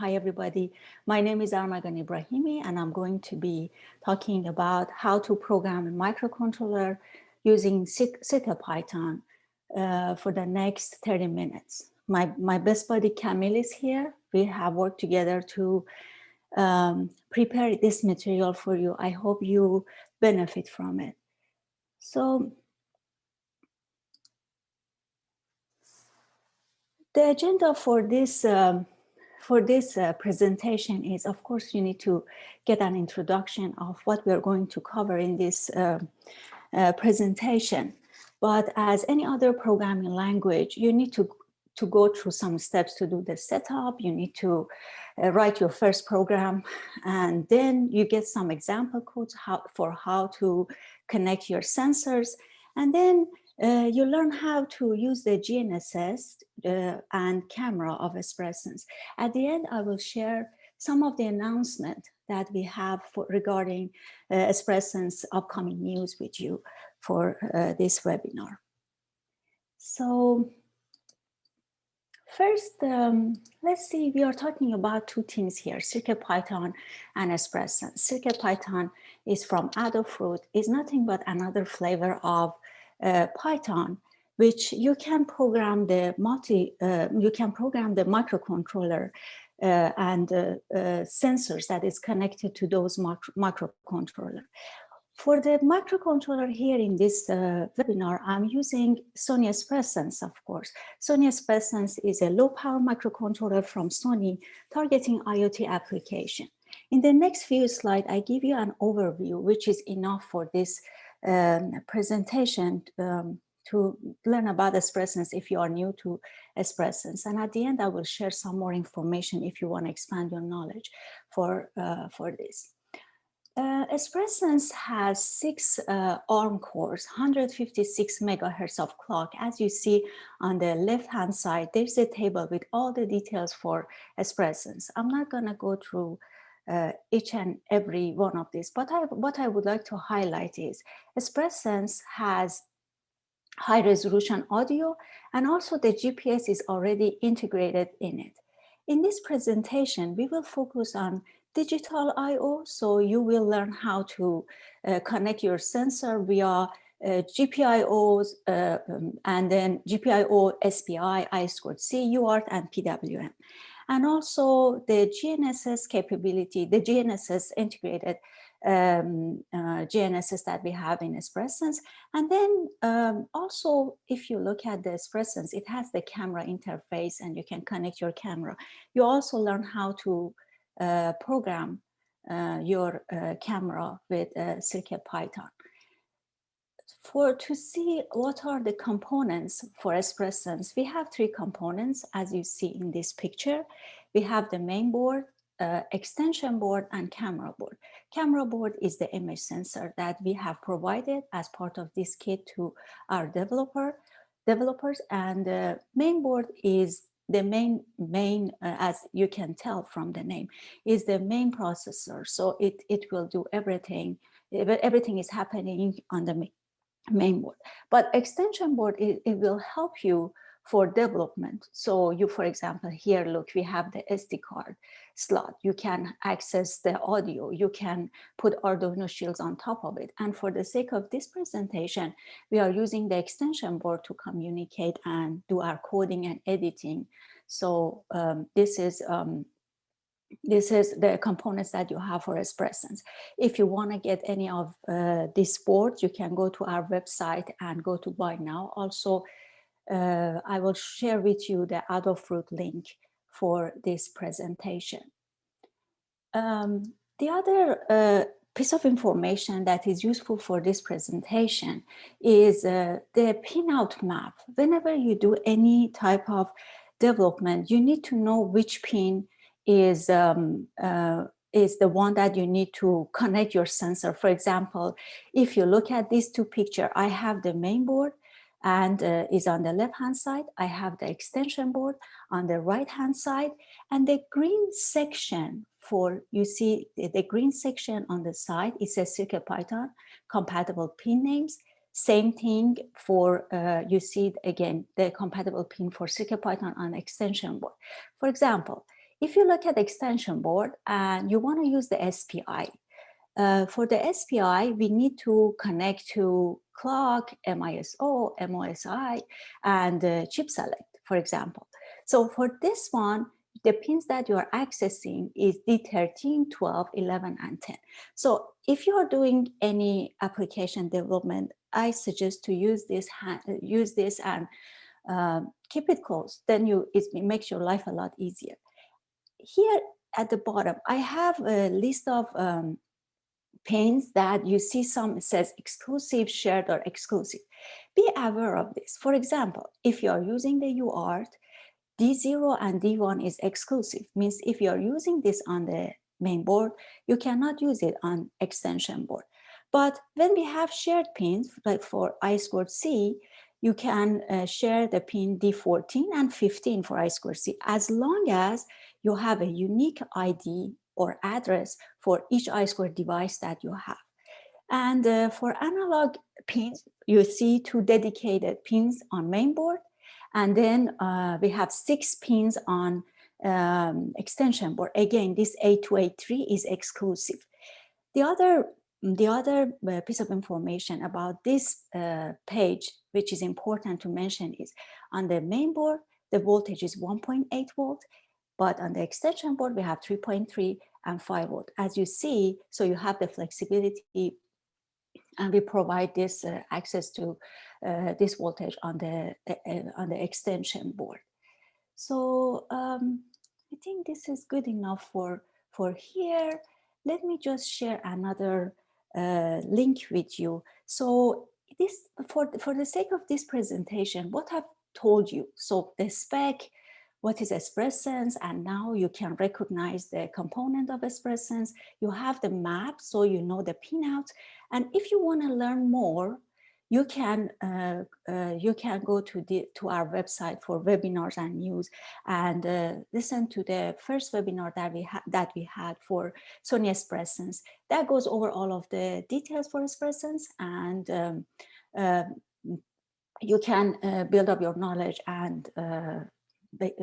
Hi, everybody. My name is Armagan Ibrahimi, and I'm going to be talking about how to program a microcontroller using CircuitPython for the next 30 minutes. My best buddy Camille is here. We have worked together to prepare this material for you. I hope you benefit from it. So the agenda for this presentation is, of course, you need to get an introduction of what we're going to cover in this presentation. But as any other programming language, you need to go through some steps to do the setup. You need to write your first program, and then you get some example codes for how to connect your sensors. And then you learn how to use the GNSS and camera of Spresense. At the end, I will share some of the announcement that we have regarding Spresense upcoming news with you for this webinar. So first, let's see, we are talking about two things here, CircuitPython and Spresense. CircuitPython is from Adafruit, is nothing but another flavor of Python, which you can program the microcontroller and sensors that is connected to those microcontroller. For the microcontroller here in this webinar, I'm using Sony Spresense, of course. Sony Spresense is a low-power microcontroller from Sony targeting IoT application. In the next few slides, I give you an overview, which is enough for this presentation to learn about Spresense if you are new to Spresense. And at the end, I will share some more information if you want to expand your knowledge for this. Spresense has 6 ARM cores, 156 megahertz of clock. As you see on the left-hand side, there's a table with all the details for Spresense. I'm not going to go through each and every one of these, but what I would like to highlight is Spresense has high resolution audio, and also the GPS is already integrated in it. In this presentation, we will focus on digital I/O, so you will learn how to connect your sensor via GPIOs and then GPIO, SPI, I2C, UART, and PWM. And also the GNSS capability, the GNSS integrated GNSS that we have in Spresense. And then also, if you look at the Spresense, it has the camera interface and you can connect your camera. You also learn how to program your camera with CircuitPython. To see what are the components for Spresense, we have 3 components, as you see in this picture. We have the main board, extension board, and camera board. Camera board is the image sensor that we have provided as part of this kit to our developers, and the main board is the main as you can tell from the name, is the main processor. So it will do everything. Everything is happening on the main board. But extension board, it will help you for development. So you, for example, here, look, we have the SD card slot. You can access the audio. You can put Arduino shields on top of it. And for the sake of this presentation, we are using the extension board to communicate and do our coding and editing. So this is the components that you have for Spresense. If you want to get any of this board, you can go to our website and go to buy now. Also, I will share with you the Adafruit link for this presentation. The other piece of information that is useful for this presentation is the pinout map. Whenever you do any type of development, you need to know which pin is the one that you need to connect your sensor. For example, if you look at these 2 pictures, I have the main board and is on the left-hand side. I have the extension board on the right-hand side, and the green section you see the green section on the side, it says CircuitPython compatible pin names. Same thing for, you see again, the compatible pin for CircuitPython on extension board. For example, if you look at the extension board and you want to use the SPI, for the SPI, we need to connect to clock, MISO, MOSI, and chip select, for example. So for this one, the pins that you are accessing is D13, 12, 11, and 10. So if you are doing any application development, I suggest to use this and keep it close. Then it makes your life a lot easier. Here at the bottom, I have a list of pins that you see some says exclusive, shared, or exclusive. Be aware of this. For example, if you are using the UART, D0 and D1 is exclusive, means if you are using this on the main board, you cannot use it on extension board. But when we have shared pins, like for I2C, you can share the pin D14 and 15 for I2C, as long as you have a unique ID or address for each I2 device that you have. And for analog pins, you see 2 dedicated pins on main board. And then we have 6 pins on extension board. Again, this A2, A3 is exclusive. The other piece of information about this page, which is important to mention, is on the main board, the voltage is 1.8 volt, but on the extension board, we have 3.3 and 5 volt. As you see, so you have the flexibility, and we provide this access to this voltage on the extension board. So I think this is good enough for here. Let me just share another link with you. So this, for the sake of this presentation, what I've told you, so the spec, what is Spresense, and now you can recognize the component of Spresense. You have the map, so you know the pinouts. And if you want to learn more, you can go to our website for webinars and news, and listen to the first webinar that we had for Sony Spresense. That goes over all of the details for Spresense, and you can build up your knowledge and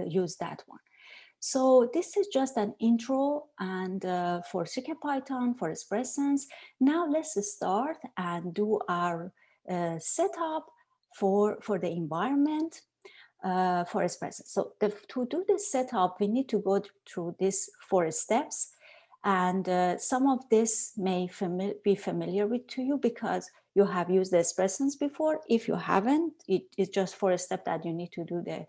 use that one. So this is just an intro and for CircuitPython, for Spresense. Now let's start and do our setup for the environment for Spresense. So to do this setup, we need to go through these 4 steps. And some of this may be familiar to you because you have used the Spresense before. If you haven't, it is just 4 steps that you need to do the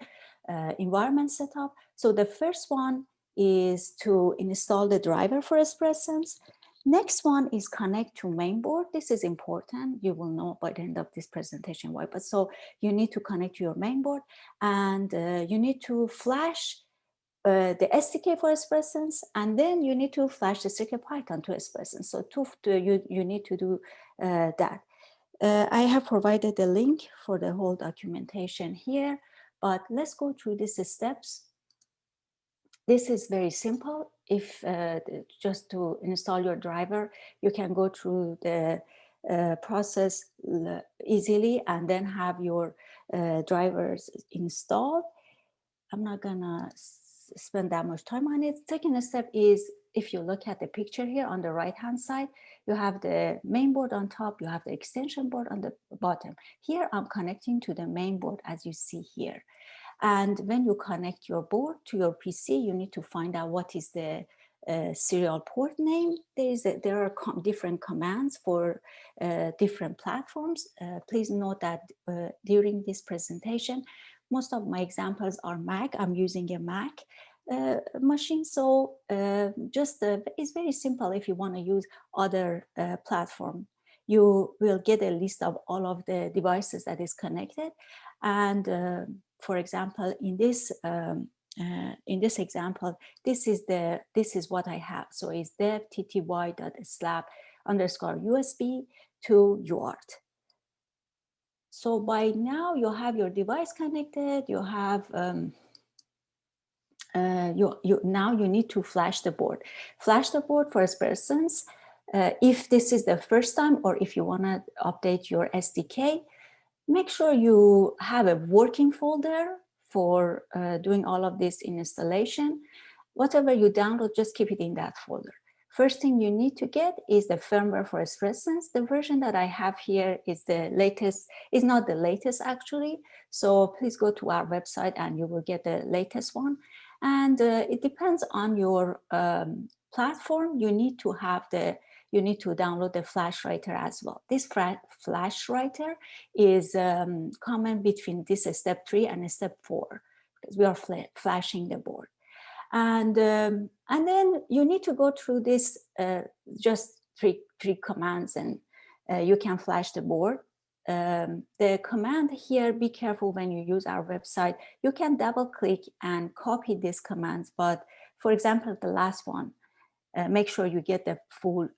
environment setup. So the first one is to install the driver for Spresense. Next one is connect to mainboard. This is important. You will know by the end of this presentation why. But so you need to connect to your mainboard, and you need to flash the SDK for Spresense, and then you need to flash the CircuitPython to Spresense. So you need to do that. I have provided the link for the whole documentation here, but let's go through these steps. This is very simple. If just to install your driver, you can go through the process easily and then have your drivers installed. I'm not gonna spend that much time on it. Second step is, if you look at the picture here on the right hand side, you have the main board on top, you have the extension board on the bottom. Here I'm connecting to the main board, as you see here. And when you connect your board to your PC, you need to find out what is the serial port name. There are different commands for different platforms. Please note that during this presentation, most of my examples are Mac. I'm using a Mac machine. So it's very simple. If you want to use other platform, you will get a list of all of the devices that is connected. And for example, in this example, this is what I have. So it's dev tty.slab_USB to UART. So by now you have your device connected. You have now you need to flash the board. Flash the board for Spresense. If this is the first time, or if you want to update your SDK, make sure you have a working folder for doing all of this installation. whatever you download, just keep it in that folder. First thing you need to get is the firmware for Spresense. The version that I have here is the latest, is not the latest actually. So please go to our website and you will get the latest one. And it depends on your platform. You need to have you need to download the flash writer as well. This flash writer is common between this step 3 and step 4 because we are flashing the board. And then you need to go through this just three commands, and you can flash the board. The command here, be careful when you use our website. You can double click and copy these commands, but for example, the last one, make sure you get the full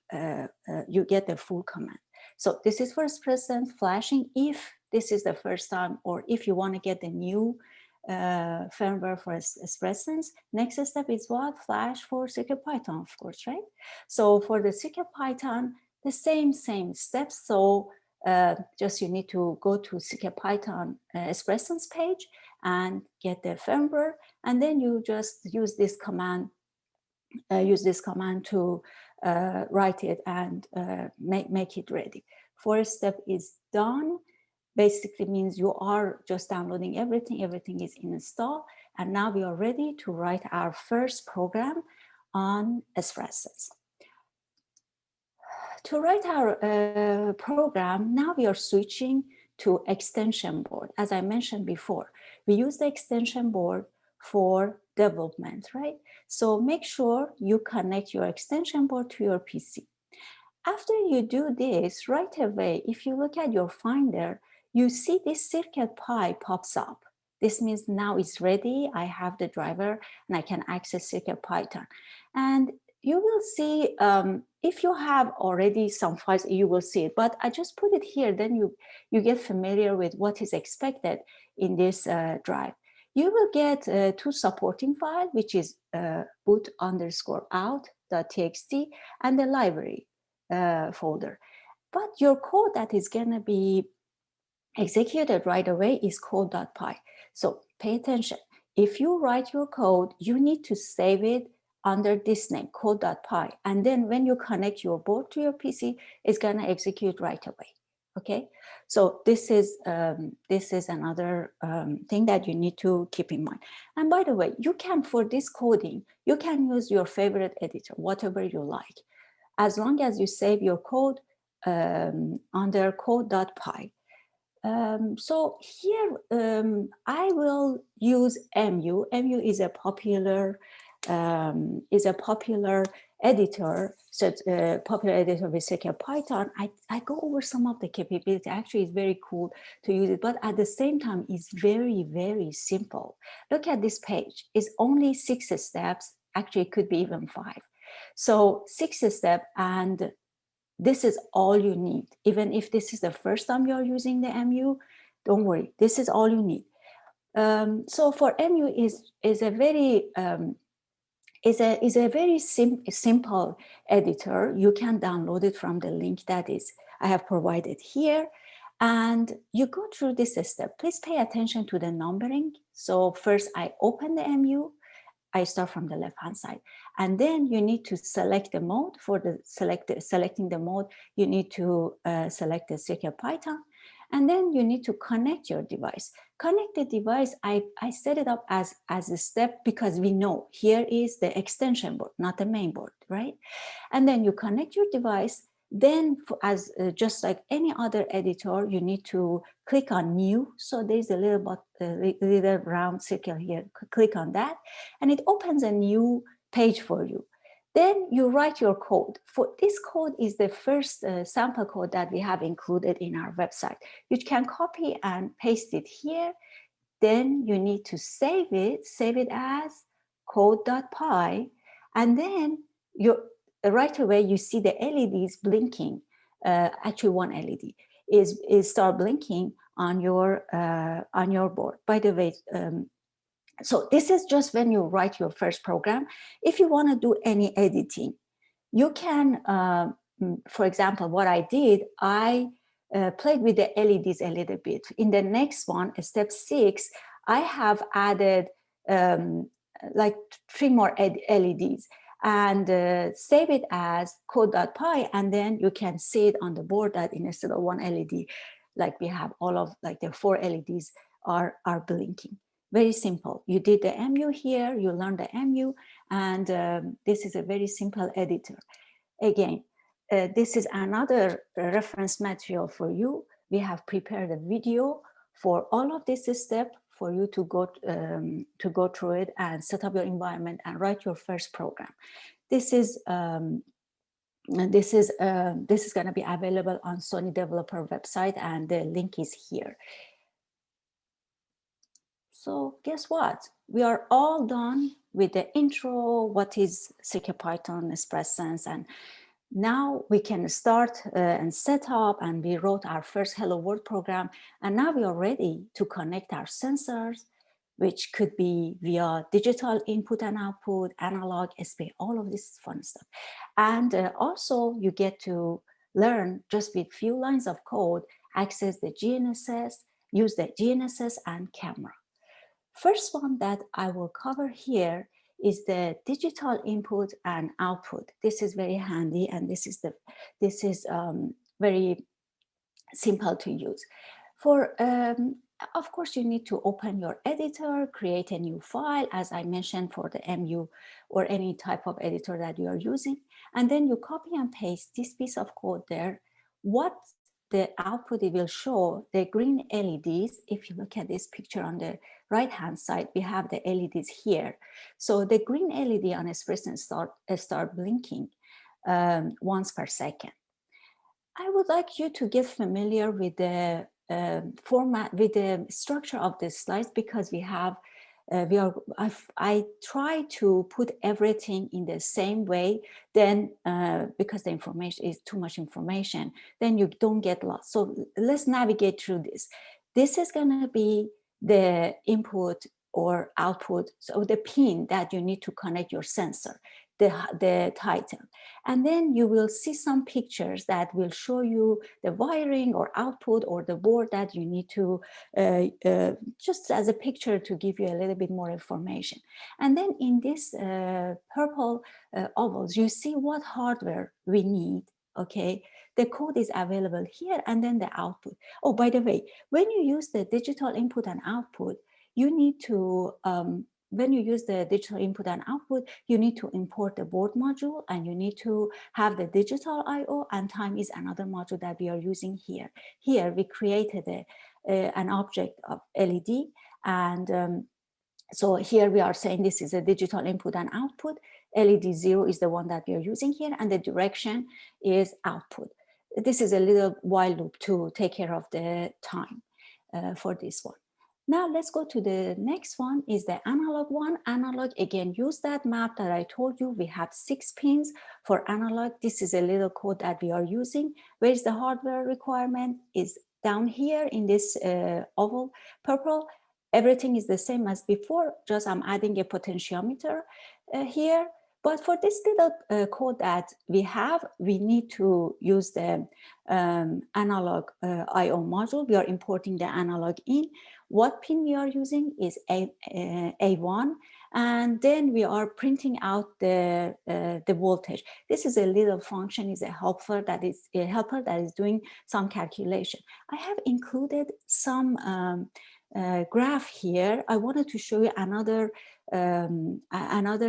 command. So this is for Spresense flashing. If this is the first time, or if you want to get the new firmware for Spresense, next step is what? Flash for CircuitPython, of course, right? So for the CircuitPython, the same steps. So just you need to go to CircuitPython Spresense page and get the firmware, and then you just use this command. To write it and make it ready. First step is done. Basically means you are just downloading everything is installed, and now we are ready to write our first program on Spresense. To write our program, now we are switching to extension board. As I mentioned before, we use the extension board for development, right? So make sure you connect your extension board to your PC. After you do this, right away, if you look at your Finder, you see this CircuitPy pops up. This means now it's ready. I have the driver and I can access CircuitPython. And you will see, if you have already some files, you will see it. But I just put it here, then you get familiar with what is expected in this drive. You will get 2 supporting files, which is boot_out.txt and the library folder. But your code that is going to be executed right away is code.py. So pay attention. If you write your code, you need to save it under this name, code.py. And then when you connect your board to your PC, it's going to execute right away. Okay, so this is another thing that you need to keep in mind. And by the way, you can, for this coding, you can use your favorite editor, whatever you like, as long as you save your code under code.py. So here I will use MU. MU is a popular editor, so popular editor with CircuitPython. I go over some of the capability. Actually, it's very cool to use it, but at the same time, it's very, very simple. Look at this page. It's only 6 steps. Actually, it could be even 5. So 6 steps, and this is all you need. Even if this is the first time you're using the MU, don't worry. This is all you need. So for MU is a very simple editor. You can download it from the link that I have provided here, and you go through this step. Please pay attention to the numbering. So first I open the MU. I start from the left-hand side, and then you need to select the mode. For selecting the mode, you need to select the CircuitPython, and then you need to connect your device. Connect the device. I set it up as a step because we know here is the extension board, not the main board, right? And then you connect your device. Then, just like any other editor, you need to click on New. So there's a little round circle here. Click on that, and it opens a new page for you. Then you write your code. For this code is the first sample code that we have included in our website. You can copy and paste it here. Then you need to save it as code.py, and then right away you see the LEDs blinking. Actually, one LED is start blinking on your board. By the way, so this is just when you write your first program. If you want to do any editing, you can, for example, what I did, I played with the LEDs a little bit. In the next one, step 6, I have added like 3 more LEDs, and save it as code.py, and then you can see it on the board that instead of 1 LED, like we have all of like the 4 LEDs are blinking. Very simple. You did the MU here, you learned the MU, and this is a very simple editor. Again, this is another reference material for you. We have prepared a video for all of this step for you to go through it and set up your environment and write your first program. This is going to be available on Sony developer website, and the link is here. So guess what? We are all done with the intro, what is CircuitPython, Spresense, and now we can start and set up, and we wrote our first Hello World program, and now we are ready to connect our sensors, which could be via digital input and output, analog, SP, all of this fun stuff. And also you get to learn just with few lines of code, access the GNSS, use the GNSS and camera. First one that I will cover here is the digital input and output. This is very handy, and this is very simple to use. For of course, you need to open your editor, create a new file, as I mentioned, for the MU or any type of editor that you are using, and then you copy and paste this piece of code there. What the output it will show, the green LEDs. If you look at this picture on the right-hand side, we have the LEDs here. So the green LED on Spresense start blinking once per second. I would like you to get familiar with the format, with the structure of the slides, because I try to put everything in the same way, then because the information is too much information, then you don't get lost. So let's navigate through this. This is going to be the input or output, so the pin that you need to connect your sensor, the title. And then you will see some pictures that will show you the wiring or output or the board that you need to, just as a picture to give you a little bit more information. And then in this purple ovals, you see what hardware we need, okay? The code is available here, and then the output. Oh, by the way, when you use the digital input and output, you need to, when you use the digital input and output, you need to import the board module, and you need to have the digital I/O, and time is another module that we are using here. Here we created an object of LED, and so here we are saying this is a digital input and output. LED 0 is the one that we are using here, and the direction is output. This is a little while loop to take care of the time for this one. Now let's go to the next one, is the analog one. Analog, again, use that map that I told you. We have 6 pins for analog. This is a little code that we are using. Where is the hardware requirement? Is down here in this oval purple. Everything is the same as before, just I'm adding a potentiometer here. But for this little code that we have, we need to use the analog I/O module. We are importing the analog in. What pin we are using is A1, and then we are printing out the voltage. This is a little function, is a helper that is doing some calculation. I have included some graph here. I wanted to show you another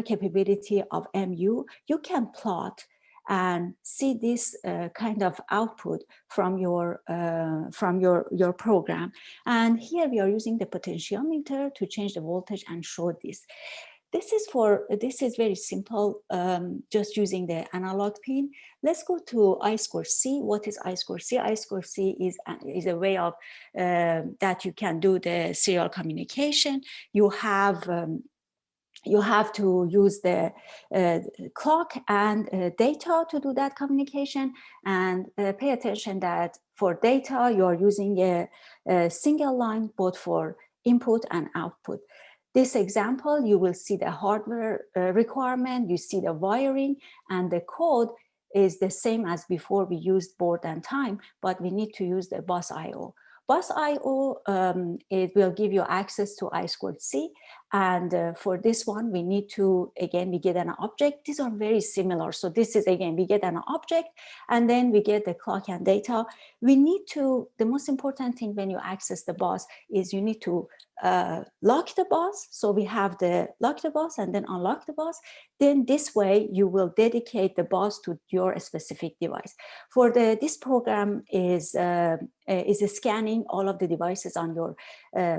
capability of MU. You can plot and see this kind of output from your program. And here we are using the potentiometer to change the voltage and show this. This is very simple, just using the analog pin. Let's go to I2C. What is I2C? I2C is a way of that you can do the serial communication. You have to use the clock and data to do that communication, and pay attention that for data you are using a single line both for input and output. This example, you will see the hardware requirement, you see the wiring, and the code is the same as before. We used board and time, but we need to use the bus I/O. Bus I/O, it will give you access to I2C, And for this one, we need to, again, we get an object. These are very similar. So this is, again, we get an object, and then we get the clock and data. We need to, the most important thing when you access the bus is you need to lock the bus. So we have the lock the bus and then unlock the bus. Then this way you will dedicate the bus to your specific device. For this program is scanning all of the devices on your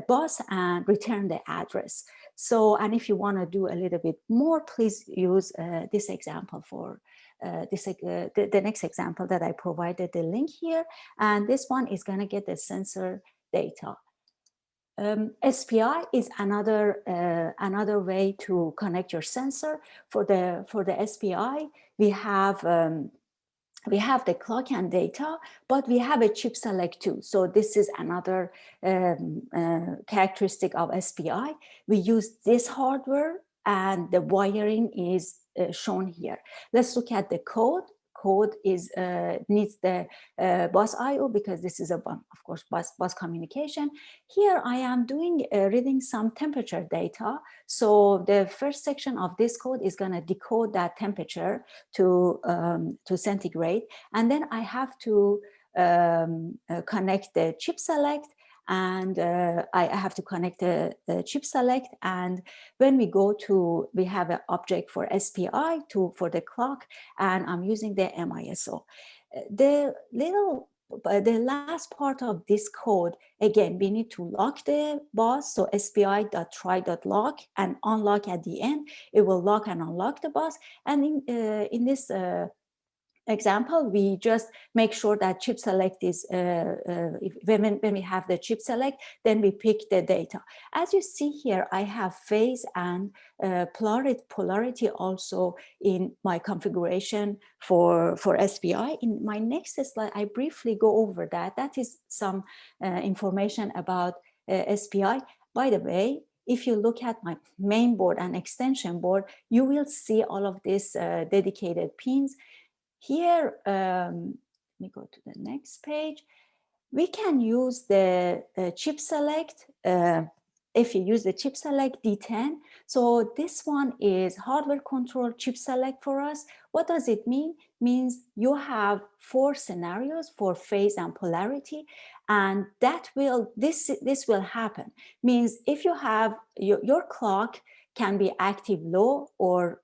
bus and return the address. So, and if you want to do a little bit more, please use this example for the next example that I provided the link here. And this one is going to get the sensor data. SPI is another way to connect your sensor. For the SPI, we have the clock and data, but we have a chip select too. So this is another characteristic of SPI. We use this hardware, and the wiring is shown here. Let's look at the code. Code is needs the bus I/O because this is of course bus communication. Here I am doing reading some temperature data. So the first section of this code is going to decode that temperature to centigrade, and then I have to connect the chip select, and I have to connect the chip select. And when we go to, we have an object for SPI for the clock, and I'm using the MISO. The last part of this code, again, we need to lock the bus. So SPI.try.lock and unlock at the end. It will lock and unlock the bus. And in this example, we just make sure that chip select is, when we have the chip select, then we pick the data. As you see here, I have phase and polarity also in my configuration for SPI. In my next slide, I briefly go over that. That is some information about SPI. By the way, if you look at my main board and extension board, you will see all of these dedicated pins. Here, let me go to the next page. We can use the chip select. If you use the chip select D10, so this one is hardware control chip select for us. What does it mean? Means you have 4 scenarios for phase and polarity, and that will this will happen. Means if you have your clock can be active low, or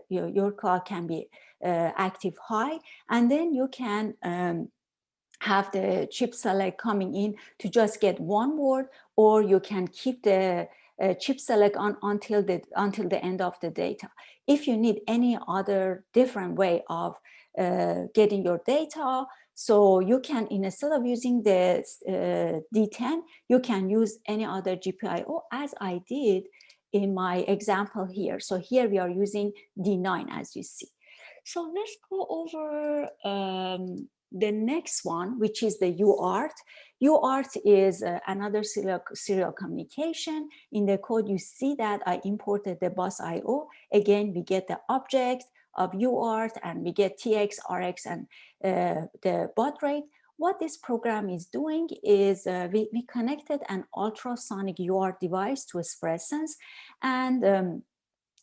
your clock can be active high, and then you can have the chip select coming in to just get one word, or you can keep the chip select on until the end of the data. If you need any other different way of getting your data, so you can, instead of using the D10, you can use any other GPIO, as I did in my example here. So here we are using D9, as you see. So let's go over the next one, which is the UART. UART is another serial communication. In the code, you see that I imported the bus I/O. Again, we get the object of UART, and we get TX, RX, and the baud rate. What this program is doing is we connected an ultrasonic UART device to a Spresense, and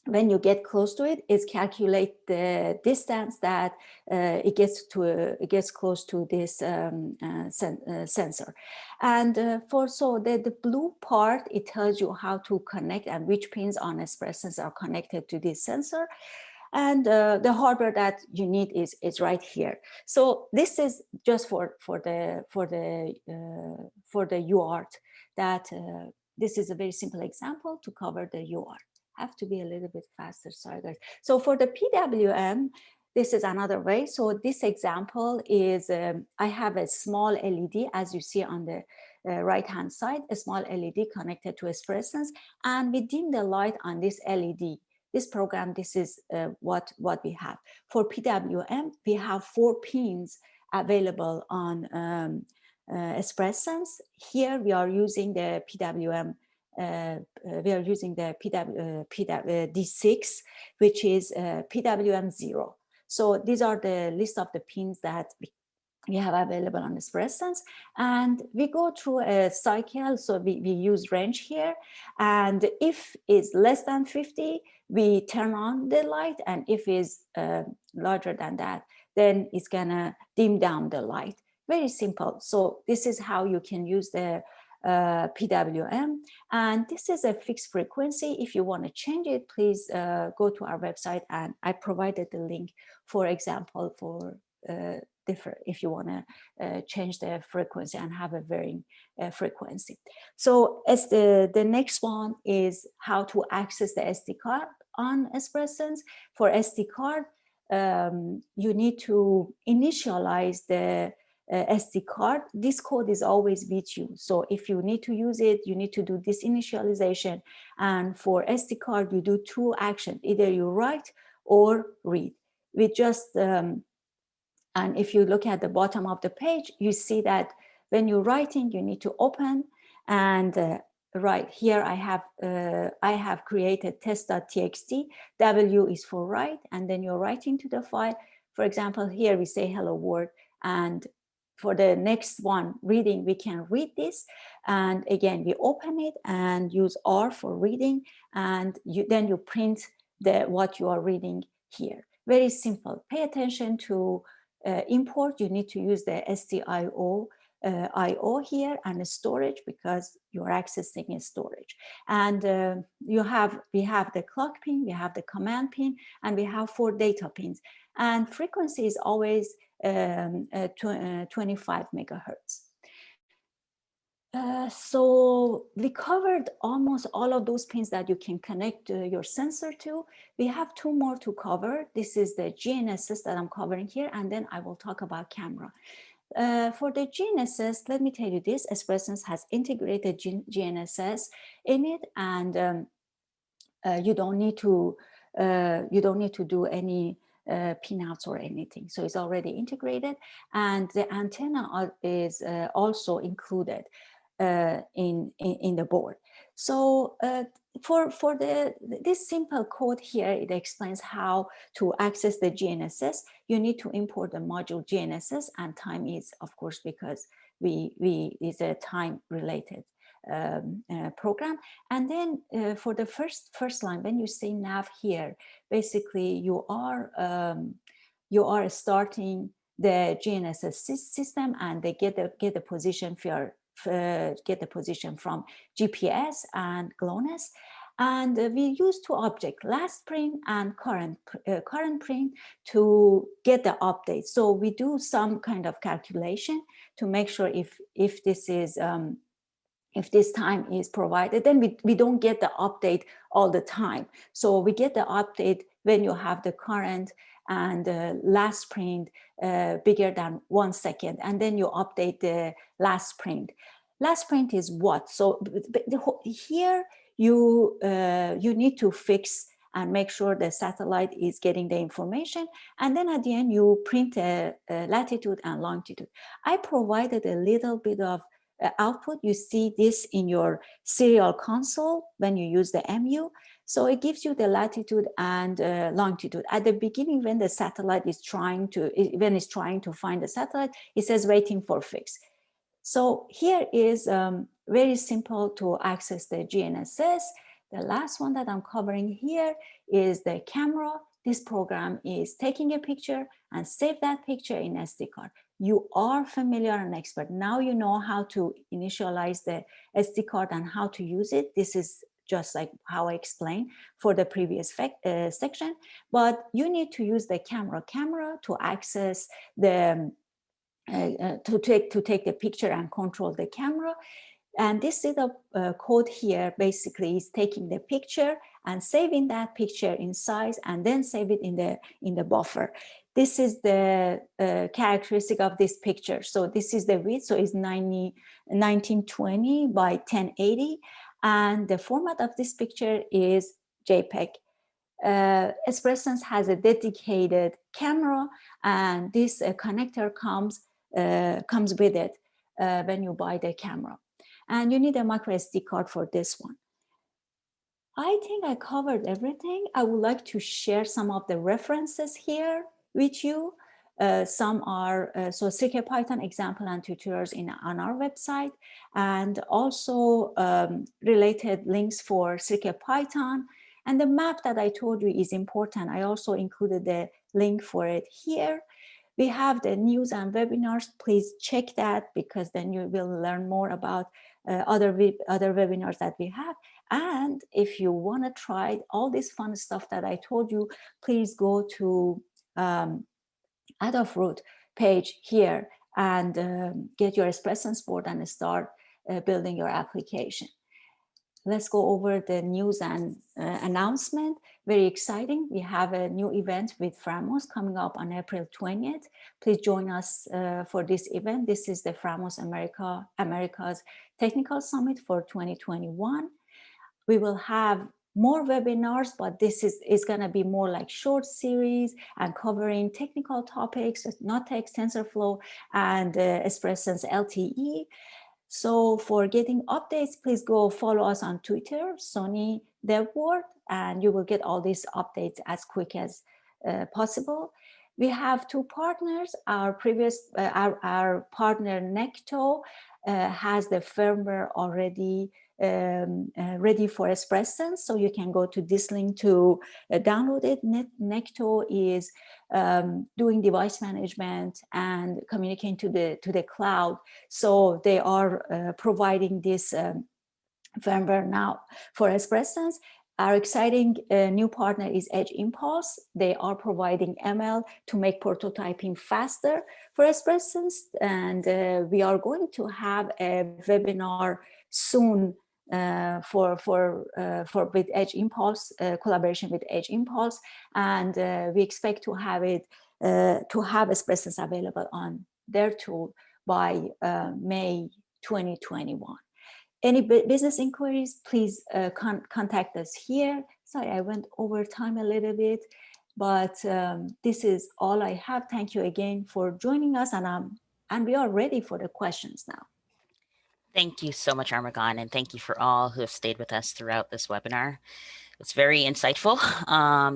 when you get close to it, it calculates the distance that it gets close to this sensor. And so the blue part, it tells you how to connect and which pins on a Spresense are connected to this sensor. And the hardware that you need is right here. So this is just for the UART. That this is a very simple example to cover the UART. Have to be a little bit faster, sorry guys. So for the PWM, this is another way. So this example is, I have a small LED, as you see on the right-hand side, a small LED connected to a Spresense, and we dim the light on this LED. This program, this is what we have. For PWM, we have 4 pins available on Spresense. Here we are using the PWM. We are using the D6, which is PWM 0. So these are the list of the pins that we have available on the Spresense, and we go through a cycle. So we use range here, and if it's less than 50, we turn on the light, and if it's larger than that, then it's gonna dim down the light. Very simple. So this is how you can use the PWM, and this is a fixed frequency. If you want to change it, please go to our website, and I provided the link, for example, for different, if you want to change the frequency and have a varying frequency. So as the next one is how to access the SD card on Spresense. For SD card, you need to initialize the SD card. This code is always with you. So if you need to use it, you need to do this initialization. And for SD card, you do two actions. Either you write or read. We just, and if you look at the bottom of the page, you see that when you're writing, you need to open and right here I have created test.txt. W is for write, and then you're writing to the file. For example, here we say hello world, and for the next one, reading, we can read this, and again we open it and use R for reading, and then you print what you are reading here. Very simple. Pay attention to import. You need to use the STIO IO here and storage, because you're accessing a storage. And we have the clock pin, we have the command pin, and we have 4 data pins. And frequency is always 25 megahertz. So we covered almost all of those pins that you can connect your sensor to. We have 2 more to cover. This is the GNSS that I'm covering here, and then I will talk about camera. For the GNSS, let me tell you this: Spresense has integrated GNSS in it, and you don't need to do any pinouts or anything. So it's already integrated, and the antenna is also included in the board. So for this simple code here, it explains how to access the GNSS. You need to import the module GNSS, and time is, of course, because is a time related program. And then for the first line, when you say nav here, basically you are starting the GNSS system, and they get the position for get the position from GPS and GLONASS. And we use 2 objects, last print and current print, to get the update. So we do some kind of calculation to make sure if this is if this time is provided, then we don't get the update all the time. So we get the update when you have the current and last print bigger than 1 second, and then you update the last print. Last print is what? So here you need to fix and make sure the satellite is getting the information, and then at the end you print a latitude and longitude. I provided a little bit of output. You see this in your serial console when you use the MU. So it gives you the latitude and longitude. At the beginning, when the satellite is trying to find the satellite, it says waiting for fix. So here is very simple to access the GNSS. The last one that I'm covering here is the camera. This program is taking a picture and save that picture in SD card. You are familiar and expert. Now you know how to initialize the SD card and how to use it. This is just like how I explained for the previous section, but you need to use the camera to access the to take the picture and control the camera. And this little code here basically is taking the picture and saving that picture in size, and then save it in the buffer. This is the characteristic of this picture. So this is the width, so it's 1920 by 1080, and the format of this picture is JPEG. Spresense has a dedicated camera, and this connector comes with it when you buy the camera. And you need a micro SD card for this one. I think I covered everything. I would like to share some of the references here with you. Some are, so CircuitPython example and tutorials on our website, and also related links for CircuitPython. And the map that I told you is important. I also included the link for it here. We have the news and webinars. Please check that, because then you will learn more about other webinars that we have. And if you want to try all this fun stuff that I told you, please go to Adafruit page here and get your Spresense board and start building your application. Let's go over the news and announcement. Very exciting. We have a new event with Framos coming up on April 20th. Please join us for this event. This is the Framos America's Technical Summit for 2021. We will have more webinars, but this is going to be more like short series and covering technical topics, NotText, TensorFlow, and Spresense LTE. So for getting updates, please go follow us on Twitter, Sony DevWorld, and you will get all these updates as quick as possible. We have two partners. Our partner Necto has the firmware already ready for Spresense, so you can go to this link to download it. Necto is doing device management and communicating to the cloud, so they are providing this firmware now for Spresense. Our exciting new partner is Edge Impulse. They are providing ML to make prototyping faster for Spresense, and we are going to have a webinar soon with Edge Impulse, collaboration with Edge Impulse, and we expect to have Spresense available on their tool by May 2021. Any business inquiries, please contact us here. Sorry, I went over time a little bit, but this is all I have. Thank you again for joining us, and we are ready for the questions now. Thank you so much, Armagon, and thank you for all who have stayed with us throughout this webinar. It's very insightful.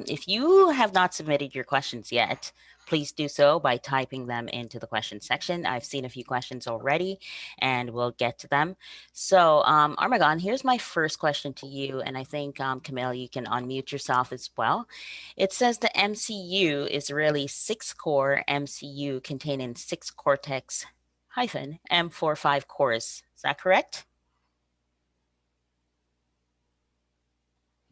If you have not submitted your questions yet, please do so by typing them into the question section. I've seen a few questions already, and we'll get to them. So Armagon, here's my first question to you, and I think, Camille, you can unmute yourself as well. It says the MCU is really 6-core MCU containing 6 Cortex-M45 cores. Is that correct?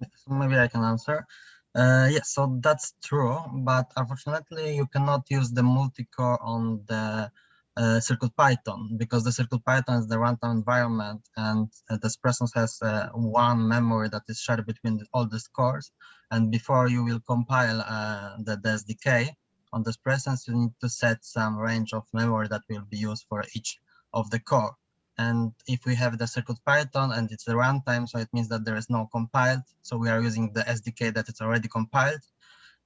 So maybe I can answer. Yes, so that's true, but unfortunately you cannot use the multi-core on the CircuitPython, because the CircuitPython is the runtime environment, and the Spresense has one memory that is shared between all these cores. And before you will compile the SDK on the Spresense, you need to set some range of memory that will be used for each of the core. And if we have the CircuitPython and it's the runtime, so it means that there is no compiled. So we are using the SDK that it's already compiled.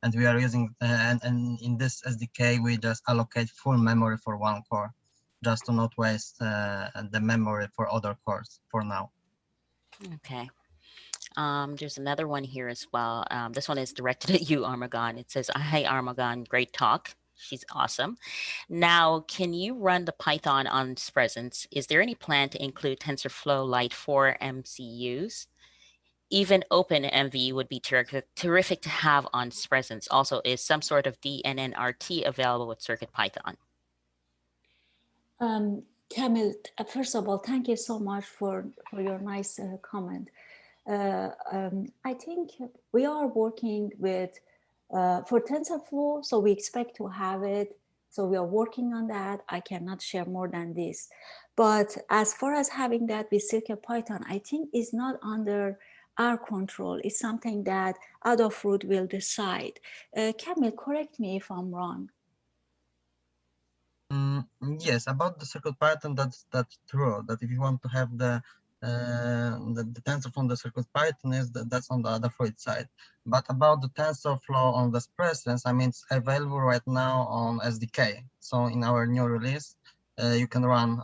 And we are using, and in this SDK, we just allocate full memory for one core, just to not waste the memory for other cores for now. Okay. There's another one here as well. This one is directed at you, Armagon. It says, "Hi, Armagon, great talk." She's awesome. Now, can you run the Python on Spresense? Is there any plan to include TensorFlow Lite for MCUs? Even OpenMV would be terrific to have on Spresense. Also, is some sort of DNNRT available with CircuitPython? Camille, first of all, thank you so much for your nice comment. I think we are working with for TensorFlow, so we expect to have it. So we are working on that. I cannot share more than this. But as far as having that with CircuitPython, I think is not under our control. It's something that Adafruit will decide. Camille, correct me if I'm wrong. Yes, about the CircuitPython, that's true. That if you want to have the tensor from the CircuitPython, that's on the Adafruit side. But about the TensorFlow on the Spresense, I mean, it's available right now on SDK. So in our new release, you can run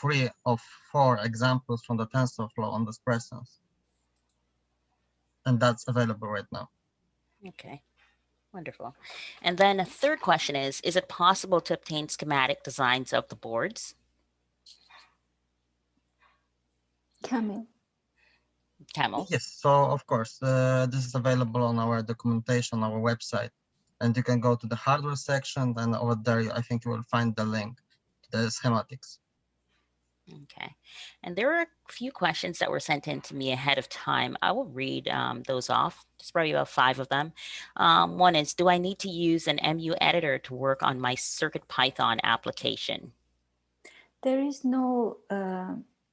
3 of 4 examples from the TensorFlow on the Spresense. And that's available right now. Okay. Wonderful. And then a third question is it possible to obtain schematic designs of the boards? Camille. Camel? Yes, so of course, this is available on our documentation, our website, and you can go to the hardware section, and over there, I think you will find the link to the schematics. Okay. And there are a few questions that were sent in to me ahead of time. I will read those off. There's probably about 5 of them. One is, do I need to use an MU editor to work on my CircuitPython application? There is no,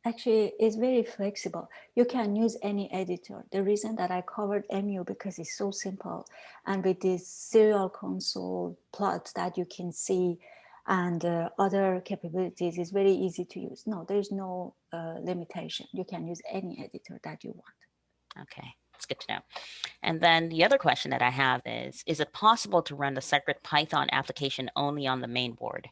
actually, it's very flexible. You can use any editor. The reason that I covered MU because it's so simple. And with this serial console plots that you can see and other capabilities, it's very easy to use. No, there's no limitation. You can use any editor that you want. Okay, that's good to know. And then the other question that I have is it possible to run the CircuitPython application only on the main board?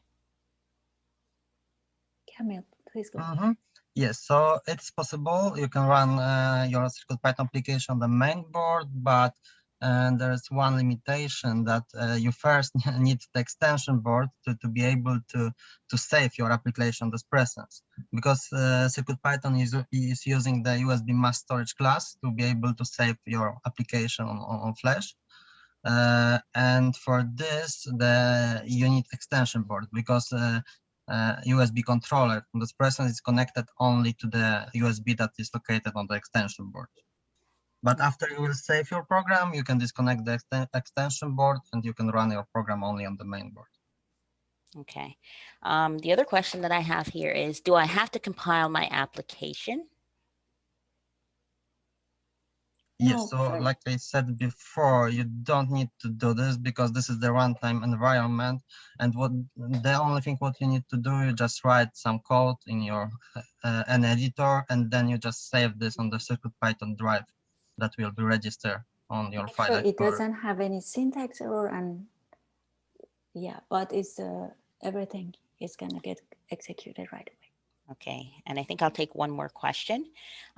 Camille, please go. Yes, so it's possible. You can run your CircuitPython application on the main board, but there's one limitation that you first need the extension board to be able to save your application, the Spresense, because CircuitPython is using the USB mass storage class to be able to save your application on Flash. And for this, you need extension board because USB controller from the Spresense is connected only to the USB that is located on the extension board. But after you will save your program, you can disconnect the extension board and you can run your program only on the main board. Okay. The other question that I have here is, do I have to compile my application? Yes, so like I said before, you don't need to do this because this is the runtime environment. And the only thing what you need to do, you just write some code in your an editor, and then you just save this on the CircuitPython drive that will be registered on your file. It doesn't have any syntax error, and yeah, but it's everything is gonna get executed right away. Okay, and I think I'll take one more question.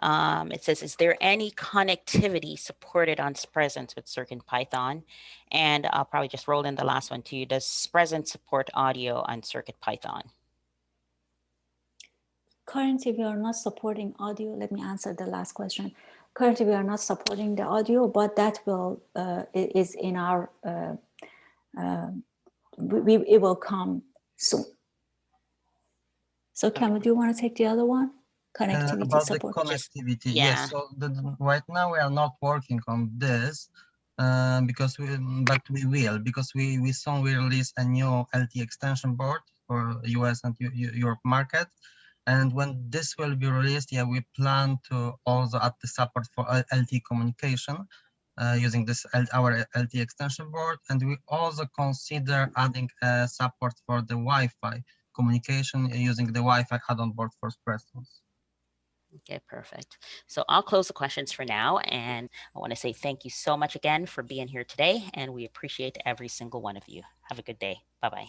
It says, is there any connectivity supported on Spresense with CircuitPython? And I'll probably just roll in the last one to you. Does Spresense support audio on CircuitPython? Currently, we are not supporting audio. Let me answer the last question. Currently, we are not supporting the audio, but that will is in our, it will come soon. So Camille, do you want to take the other one? Connectivity about support. the connectivity, yeah. yes. So right now we are not working on this because we will, because we soon will release a new LT extension board for US and Europe market. And when this will be released, yeah, we plan to also add the support for LT communication using this our LT extension board, and we also consider adding support for the Wi-Fi communication using the Wi-Fi add-on board for Spresense. Okay, perfect. So I'll close the questions for now. And I want to say thank you so much again for being here today. And we appreciate every single one of you. Have a good day. Bye-bye.